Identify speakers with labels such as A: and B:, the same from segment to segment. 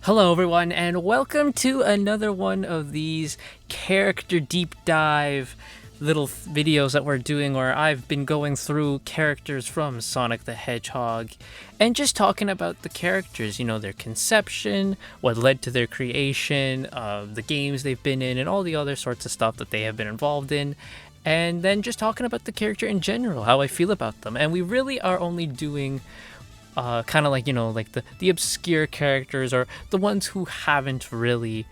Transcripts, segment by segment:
A: Hello, everyone, and welcome to another one of these character deep dive little videos that we're doing where I've been going through characters from Sonic the Hedgehog and just talking about the characters, their conception, what led to their creation, the games they've been in, and all the other sorts of stuff that they have been involved in. And then just talking about the character in general, how I feel about them. And we really are only doing kind of like the obscure characters or the ones who haven't really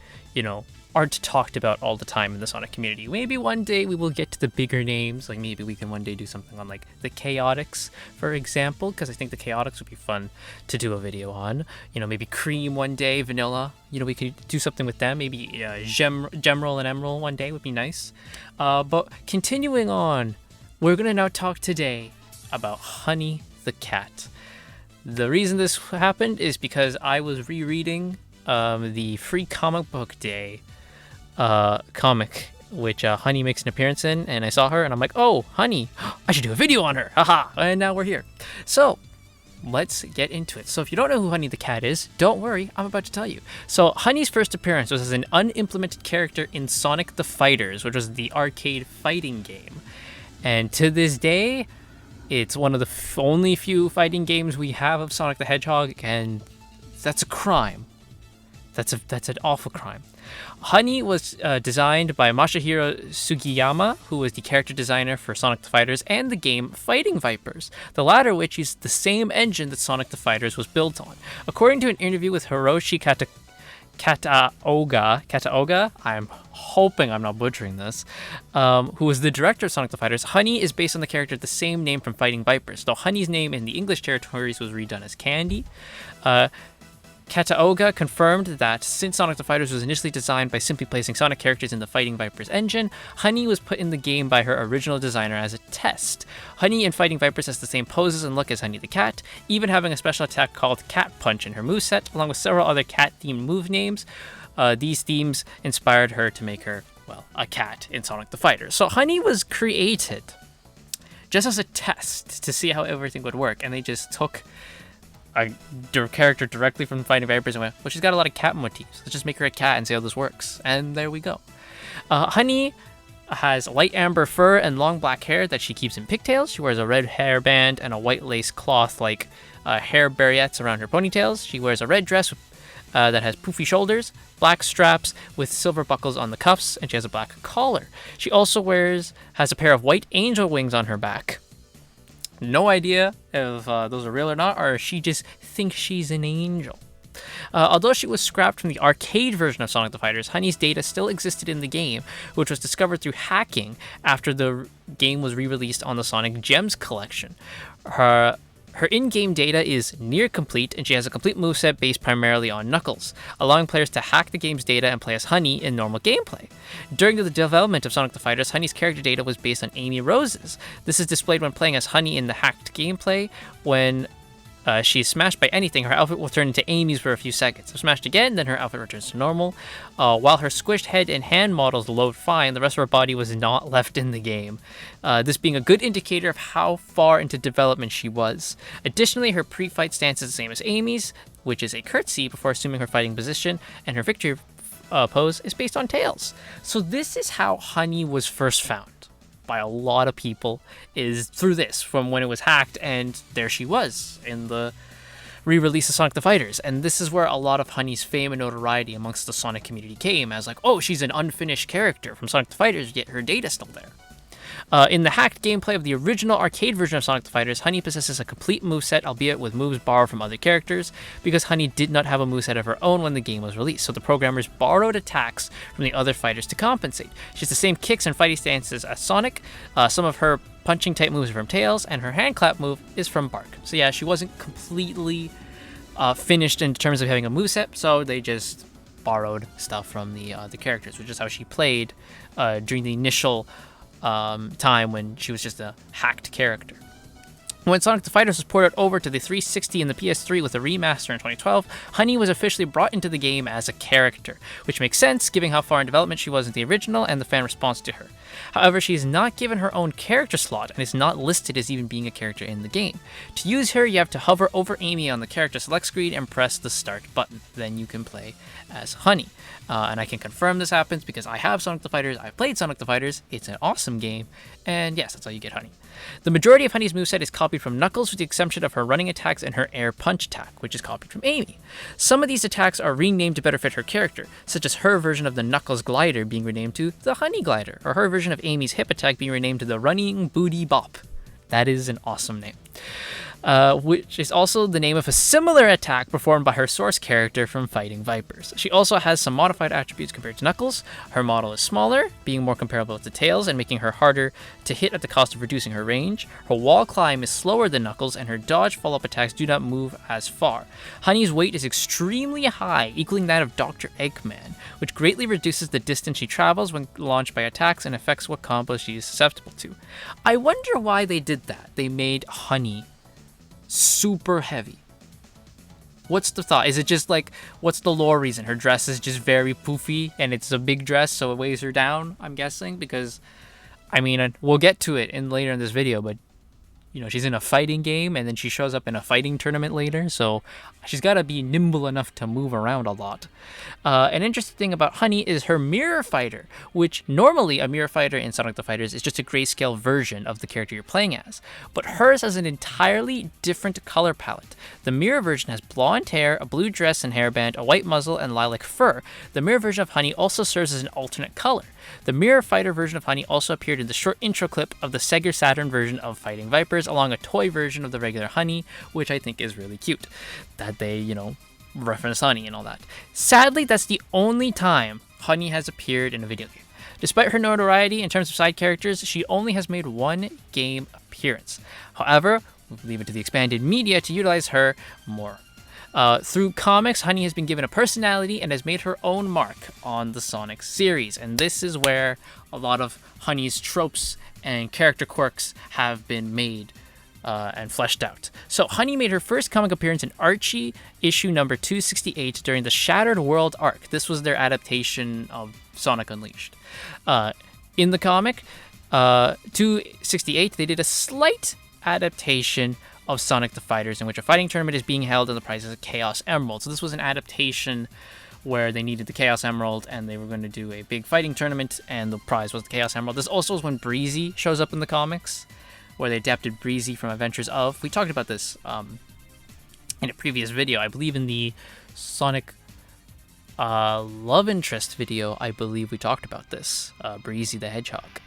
A: aren't talked about all the time in the Sonic community. Maybe one day we will get to the bigger names, like maybe we can one day do something on like the Chaotix, for example, because I think the Chaotix would be fun to do a video on. Maybe Cream one day, Vanilla, we could do something with them. Maybe Gemroll and Emerald one day would be nice. But continuing on, we're gonna now talk today about Honey the Cat. The reason this happened is because I was rereading the Free Comic Book Day comic, which Honey makes an appearance in, and I saw her, and I'm like, oh, Honey, I should do a video on her, haha, and now we're here. So, let's get into it. So if you don't know who Honey the Cat is, don't worry, I'm about to tell you. So Honey's first appearance was as an unimplemented character in Sonic the Fighters, which was the arcade fighting game. And to this day, it's one of the only few fighting games we have of Sonic the Hedgehog, and that's a crime. That's an awful crime. Honey was designed by Masahiro Sugiyama, who was the character designer for Sonic the Fighters and the game Fighting Vipers, the latter which is the same engine that Sonic the Fighters was built on. According to an interview with Hiroshi Kataoga, I'm hoping I'm not butchering this, who was the director of Sonic the Fighters, Honey is based on the character of the same name from Fighting Vipers, though Honey's name in the English territories was redone as Candy. Kataoga confirmed that since Sonic the Fighters was initially designed by simply placing Sonic characters in the Fighting Vipers engine, Honey was put in the game by her original designer as a test. Honey in Fighting Vipers has the same poses and look as Honey the Cat, even having a special attack called Cat Punch in her moveset, along with several other cat-themed move names. These themes inspired her to make her, a cat in Sonic the Fighters. So Honey was created just as a test to see how everything would work, and they just took a character directly from Fighting Vipers and went, well, she's got a lot of cat motifs. Let's just make her a cat and see how this works. And there we go. Honey has light amber fur and long black hair that she keeps in pigtails. She wears a red hairband and a white lace cloth like hair barrettes around her ponytails. She wears a red dress that has poofy shoulders, black straps with silver buckles on the cuffs, and she has a black collar. She also has a pair of white angel wings on her back. No idea if those are real or not, or she just thinks she's an angel. Although she was scrapped from the arcade version of Sonic the Fighters, Honey's data still existed in the game, which was discovered through hacking after the game was re-released on the Sonic Gems collection. Her in-game data is near complete, and she has a complete moveset based primarily on Knuckles, allowing players to hack the game's data and play as Honey in normal gameplay. During the development of Sonic the Fighters, Honey's character data was based on Amy Rose's. This is displayed when playing as Honey in the hacked gameplay. When she's smashed by anything, her outfit will turn into Amy's for a few seconds. If smashed again, then her outfit returns to normal. While her squished head and hand models load fine, the rest of her body was not left in the game, this being a good indicator of how far into development she was. Additionally, her pre-fight stance is the same as Amy's, which is a curtsy before assuming her fighting position, and her victory pose is based on Tails. So this is how Honey was first found by a lot of people, is through this, from when it was hacked, and there she was in the re-release of Sonic the Fighters. And this is where a lot of Honey's fame and notoriety amongst the Sonic community came, as like, oh, she's an unfinished character from Sonic the Fighters, yet her data's still there. In the hacked gameplay of the original arcade version of Sonic the Fighters, Honey possesses a complete moveset, albeit with moves borrowed from other characters, because Honey did not have a moveset of her own when the game was released, so the programmers borrowed attacks from the other fighters to compensate. She has the same kicks and fighting stances as Sonic. Some of her punching type moves are from Tails, and her hand clap move is from Bark. So yeah, she wasn't completely finished in terms of having a moveset, so they just borrowed stuff from the characters, which is how she played during the initial time when she was just a hacked character. When Sonic the Fighters was ported over to the 360 and the PS3 with a remaster in 2012, Honey was officially brought into the game as a character, which makes sense given how far in development she was in the original and the fan response to her. However, she is not given her own character slot and is not listed as even being a character in the game. To use her, you have to hover over Amy on the character select screen and press the start button. Then you can play as Honey. And I can confirm this happens because I have Sonic the Fighters, I've played Sonic the Fighters, it's an awesome game, and yes, that's how you get Honey. The majority of Honey's moveset is copied from Knuckles with the exception of her running attacks and her air punch attack, which is copied from Amy. Some of these attacks are renamed to better fit her character, such as her version of the Knuckles glider being renamed to the Honey glider, or her version of Amy's hip attack being renamed to the Running Booty Bop. That is an awesome name. Which is also the name of a similar attack performed by her source character from Fighting Vipers. She also has some modified attributes compared to Knuckles. Her model is smaller, being more comparable to Tails and making her harder to hit at the cost of reducing her range. Her wall climb is slower than Knuckles, and her dodge follow-up attacks do not move as far. Honey's weight is extremely high, equaling that of Dr. Eggman, which greatly reduces the distance she travels when launched by attacks and affects what combos she is susceptible to. I wonder why they did that. They made Honey super heavy. What's the thought? Is it just like, what's the lore reason? Her dress is just very poofy and it's a big dress so it weighs her down, I'm guessing, because I mean, we'll get to it later in this video, but you know, she's in a fighting game and then she shows up in a fighting tournament later, so she's got to be nimble enough to move around a lot. An interesting thing about Honey is her mirror fighter, which normally a mirror fighter in Sonic the Fighters is just a grayscale version of the character you're playing as, but hers has an entirely different color palette. The mirror version has blonde hair, a blue dress and hairband, a white muzzle, and lilac fur. The mirror version of Honey also serves as an alternate color. The mirror fighter version of Honey also appeared in the short intro clip of the Sega Saturn version of Fighting Vipers, along a toy version of the regular Honey, which I think is really cute. That they, you know, reference Honey and all that. Sadly, that's the only time Honey has appeared in a video game. Despite her notoriety in terms of side characters, she only has made one game appearance. However, we'll leave it to the expanded media to utilize her more. Through comics, Honey has been given a personality and has made her own mark on the Sonic series. And this is where a lot of Honey's tropes and character quirks have been made and fleshed out. So Honey made her first comic appearance in Archie issue number 268 during the Shattered World arc. This was their adaptation of Sonic Unleashed. In the comic, 268, they did a slight adaptation of Sonic the Fighters, in which a fighting tournament is being held and the prize is a Chaos Emerald. So this was an adaptation where they needed the Chaos Emerald and they were going to do a big fighting tournament and the prize was the Chaos Emerald. This also is when Breezy shows up in the comics, where they adapted Breezy from Adventures of. We talked about this in a previous video. I believe in the Sonic love interest video, I believe we talked about this, Breezy the Hedgehog.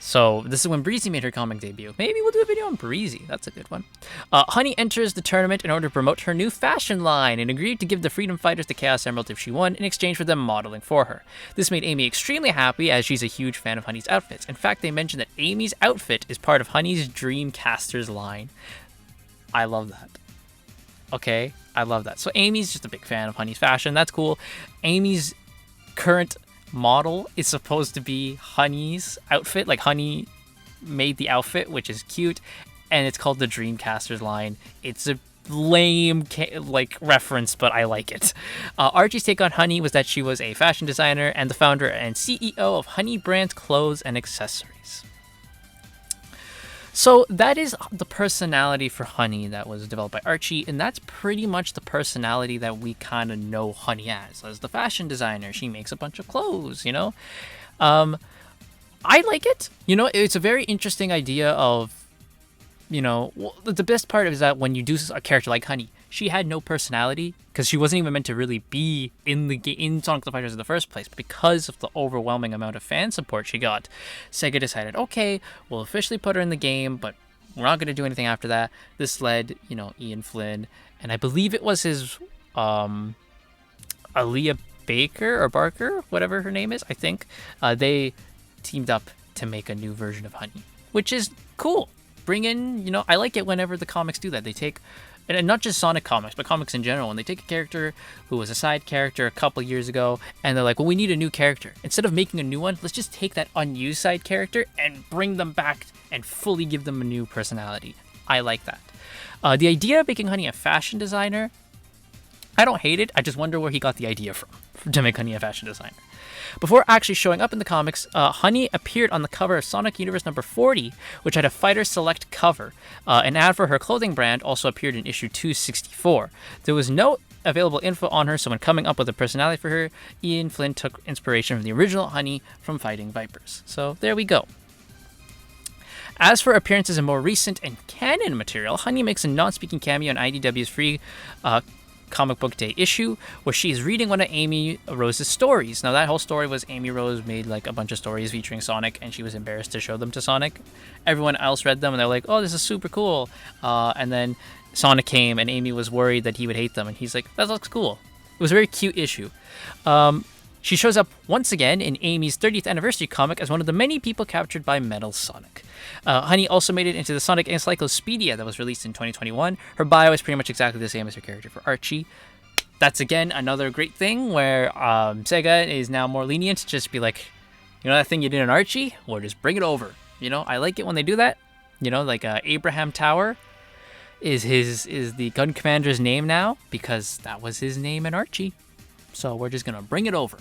A: So this is when Breezy made her comic debut. Maybe we'll do a video on Breezy. That's a good one. Honey enters the tournament in order to promote her new fashion line and agreed to give the Freedom Fighters the Chaos Emerald if she won in exchange for them modeling for her. This made Amy extremely happy as she's a huge fan of Honey's outfits. In fact, they mentioned that Amy's outfit is part of Honey's Dreamcasters line. I love that. Okay, I love that. So Amy's just a big fan of Honey's fashion. That's cool. Amy's current model is supposed to be Honey's outfit, like Honey made the outfit, which is cute, and it's called the Dreamcasters line. It's a lame reference, but I like it. Archie's take on Honey was that she was a fashion designer and the founder and CEO of Honey Brand Clothes and Accessories. So that is the personality for Honey that was developed by Archie, and that's pretty much the personality that we kind of know Honey as the fashion designer. She makes a bunch of clothes, you know? I like it. You know, it's a very interesting idea of, you know, the best part is that when you do a character like Honey, she had no personality because she wasn't even meant to really be in Sonic the Fighters in the first place. But because of the overwhelming amount of fan support she got, Sega decided, okay, we'll officially put her in the game, but we're not going to do anything after that. This led, you know, Ian Flynn, and I believe it was his Aaliyah Baker or Barker, whatever her name is, I think. They teamed up to make a new version of Honey, which is cool. Bring in, you know, I like it whenever the comics do that. They take, and not just Sonic comics, but comics in general, when they take a character who was a side character a couple years ago, and they're like, well, we need a new character. Instead of making a new one, let's just take that unused side character and bring them back and fully give them a new personality. I like that. The idea of making Honey a fashion designer, I don't hate it. I just wonder where he got the idea from to make Honey a fashion designer. Before actually showing up in the comics, Honey appeared on the cover of Sonic Universe number 40, which had a Fighter Select cover. An ad for her clothing brand also appeared in issue 264. There was no available info on her, so when coming up with a personality for her, Ian Flynn took inspiration from the original Honey from Fighting Vipers. So there we go. As for appearances in more recent and canon material, Honey makes a non-speaking cameo in IDW's free comic book day issue where she's reading one of Amy Rose's stories. Now that whole story was Amy Rose made like a bunch of stories featuring Sonic and she was embarrassed to show them to Sonic. Everyone else read them and they're like, oh, this is super cool. And then Sonic came and Amy was worried that he would hate them and he's like, that looks cool. It was a very cute issue. She shows up once again in Amy's 30th anniversary comic as one of the many people captured by Metal Sonic. Honey also made it into the Sonic Encyclopedia that was released in 2021. Her bio is pretty much exactly the same as her character for Archie. That's, again, another great thing where Sega is now more lenient to just be like, you know that thing you did in Archie? Well, just bring it over. You know, I like it when they do that. You know, like Abraham Tower is the gun commander's name now because that was his name in Archie. So we're just going to bring it over.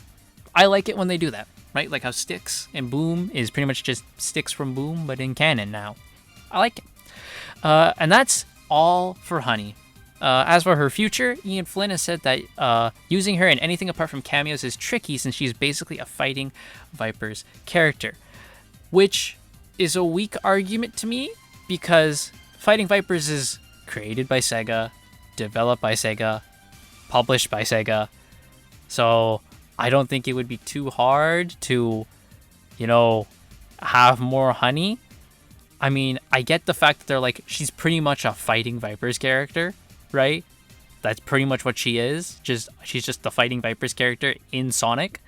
A: I like it when they do that, right? Like how Styx and Boom is pretty much just Styx from Boom, but in canon now. I like it. And that's all for Honey. As for her future, Ian Flynn has said that using her in anything apart from cameos is tricky since she's basically a Fighting Vipers character, which is a weak argument to me because Fighting Vipers is created by Sega, developed by Sega, published by Sega. So I don't think it would be too hard to, you know, have more Honey. I mean, I get the fact that they're like, she's pretty much a Fighting Vipers character, right? That's pretty much what she is. She's just the Fighting Vipers character in Sonic.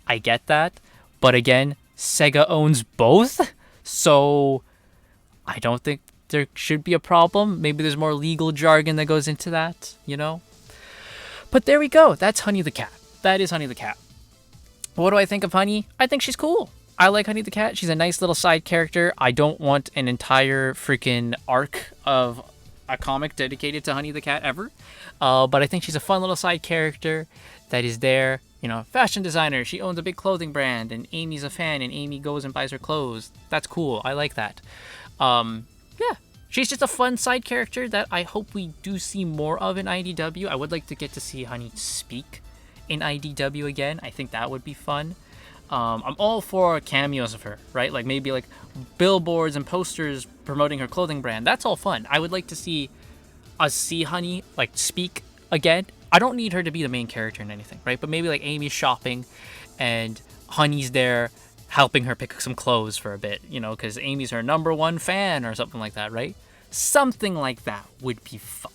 A: I get that. But again, Sega owns both. So I don't think there should be a problem. Maybe there's more legal jargon that goes into that, you know? But there we go. That's Honey the Cat. That is Honey the Cat. What do I think of Honey? I think she's cool. I like Honey the Cat. She's a nice little side character. I don't want an entire freaking arc of a comic dedicated to Honey the Cat ever. But I think she's a fun little side character that is there. You know, fashion designer. She owns a big clothing brand and Amy's a fan and Amy goes and buys her clothes. That's cool. I like that. Yeah. She's just a fun side character that I hope we do see more of in IDW. I would like to get to see Honey speak in IDW again. I think that would be fun. I'm all for cameos of her, right? Like maybe like billboards and posters promoting her clothing brand. That's all fun. I would like to see Honey like speak again. I don't need her to be the main character in anything, right? But maybe like Amy's shopping and Honey's there helping her pick some clothes for a bit, you know, because Amy's her #1 fan or something like that, right? Something like that would be fun,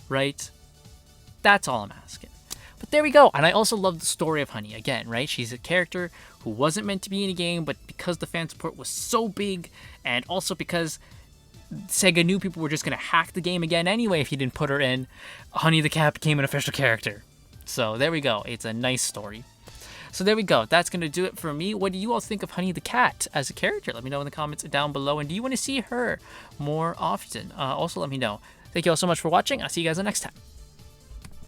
A: right? That's all I'm asking. But there we go. And I also love the story of Honey again, right? She's a character who wasn't meant to be in a game, but because the fan support was so big, and also because Sega knew people were just going to hack the game again anyway if you didn't put her in, Honey the Cat became an official character. So there we go. It's a nice story. So there we go. That's going to do it for me. What do you all think of Honey the Cat as a character? Let me know in the comments down below. And do you want to see her more often? Also, let me know. Thank you all so much for watching. I'll see you guys the next time.